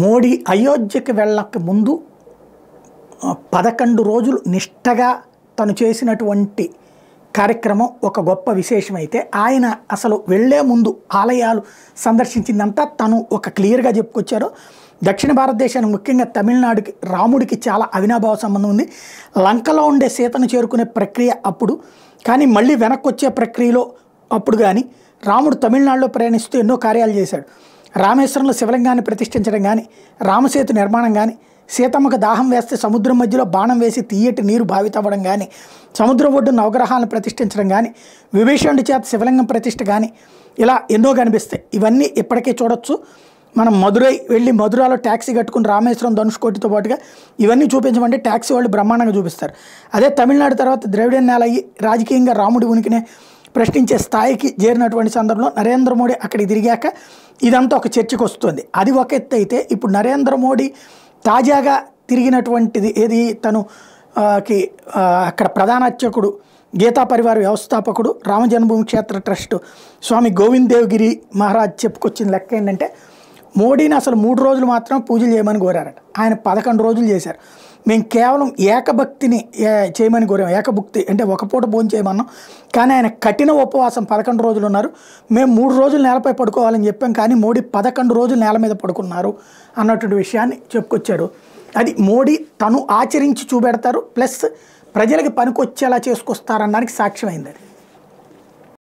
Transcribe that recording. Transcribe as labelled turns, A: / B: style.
A: మోడీ అయోధ్యకి వెళ్ళక ముందు 11 రోజులు నిష్టగా తను చేసినటువంటి కార్యక్రమం ఒక గొప్ప విశేషమైతే, ఆయన అసలు వెళ్లే ముందు ఆలయాలు సందర్శించిందంతా తను ఒక క్లియర్గా చెప్పుకొచ్చారు. దక్షిణ భారతదేశానికి ముఖ్యంగా తమిళనాడుకి రాముడికి చాలా అవినాభావ సంబంధం ఉంది. లంకలో ఉండే సీతను చేరుకునే ప్రక్రియ అప్పుడు, కానీ మళ్ళీ వెనక్కి వచ్చే ప్రక్రియలో అప్పుడు కానీ రాముడు తమిళనాడులో ప్రయాణిస్తూ ఎన్నో కార్యాలు చేశాడు. రామేశ్వరంలో శివలింగాన్ని ప్రతిష్ఠించడం కానీ, రామసేతు నిర్మాణం కానీ, సీతమ్మకు దాహం వేస్తే సముద్రం మధ్యలో బాణం వేసి తీయటి నీరు భావితవ్వడం కానీ, సముద్రం ఒడ్డు నవగ్రహాలను ప్రతిష్ఠించడం కానీ, విభీషణుడి చేత శివలింగం ప్రతిష్ఠ కానీ, ఇలా ఎన్నో కనిపిస్తాయి. ఇవన్నీ ఇప్పటికే చూడొచ్చు. మనం మధురై వెళ్ళి మధురాలో ట్యాక్సీ కట్టుకుని రామేశ్వరం ధనుష్కోటితో పాటుగా ఇవన్నీ చూపించమంటే ట్యాక్సీ వాళ్ళు బ్రహ్మాండంగా చూపిస్తారు. అదే తమిళనాడు తర్వాత ద్రవిడియన్ నేల అయ్యి రాజకీయంగా రాముడి ఉనికినే ప్రశ్నించే స్థాయికి చేరినటువంటి సందర్భంలో నరేంద్ర మోడీ అక్కడికి తిరిగాక ఇదంతా ఒక చర్చకు వస్తుంది. అది ఒక ఎత్తు అయితే, ఇప్పుడు నరేంద్ర మోడీ తాజాగా తిరిగినటువంటిది ఏది, తను అక్కడ ప్రధాన అర్చకుడు, గీతా పరివార వ్యవస్థాపకుడు, రామ జన్మభూమి క్షేత్ర ట్రస్ట్ స్వామి గోవింద్ దేవ్గిరి మహారాజ్ చెప్పుకొచ్చిన లెక్క ఏంటంటే, మోడీని అసలు 3 రోజులు మాత్రం పూజలు చేయమని కోరారట. ఆయన 11 రోజులు చేశారు. మేము కేవలం ఏకభక్తిని చేయమని కోరాం. ఏకభక్తి అంటే ఒక పూట భోజనం చేయమన్నాం, కానీ ఆయన కఠిన ఉపవాసం 11 రోజులు ఉన్నారు. మేము 3 రోజులు నేలపై పడుకోవాలని చెప్పాం, కానీ మోడీ 11 రోజులు నేల మీద పడుకున్నారు అన్నటువంటి విషయాన్ని చెప్పుకొచ్చారు. అది మోడీ తను ఆచరించి చూపెడతారు, ప్లస్ ప్రజలకి పనికొచ్చేలా చేసుకొస్తారనడానికి సాక్ష్యమైంది అది.